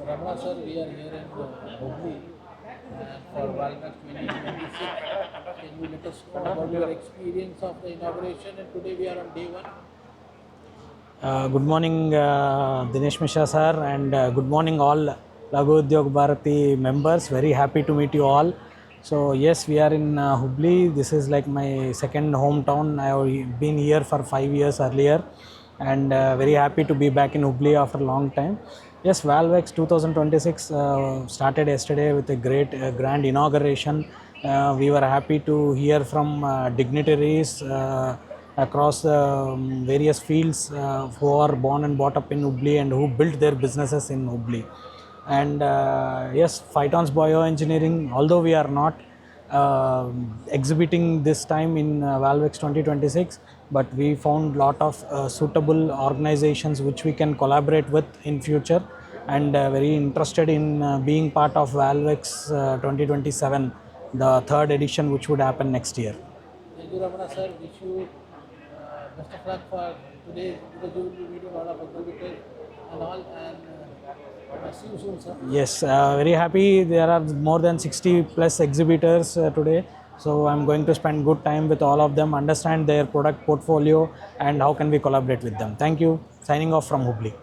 Ramana sir, we are here in Hubli and for Valvx 2026. Can you let us know about your experience of the inauguration? And today we are on day one. Good morning, Dinesh Mishra sir, and good morning all Laghu Udyog Bharati members. Very happy to meet you all. So yes, we are in Hubli. This is like my second hometown. I have been here for 5 years earlier, and very happy to be back in Hubli after a long time. Yes, Valvx 2026 started yesterday with a great grand inauguration. We were happy to hear from dignitaries across various fields who are born and brought up in Hubli and who built their businesses in Hubli. And yes, Phytons Bioengineering, although we are not exhibiting this time in Valvx 2026, but we found lot of suitable organizations which we can collaborate with in future, and very interested in being part of Valvx 2027, the third edition, which would happen next year. Thank you, Ramana sir. Wish you best of luck for today because you will be meeting a lot of exhibitors and all. And see you soon, sir. Yes, very happy. There are more than 60 plus exhibitors today. So I'm going to spend good time with all of them, understand their product portfolio and how can we collaborate with them. Thank you. Signing off from Hubli.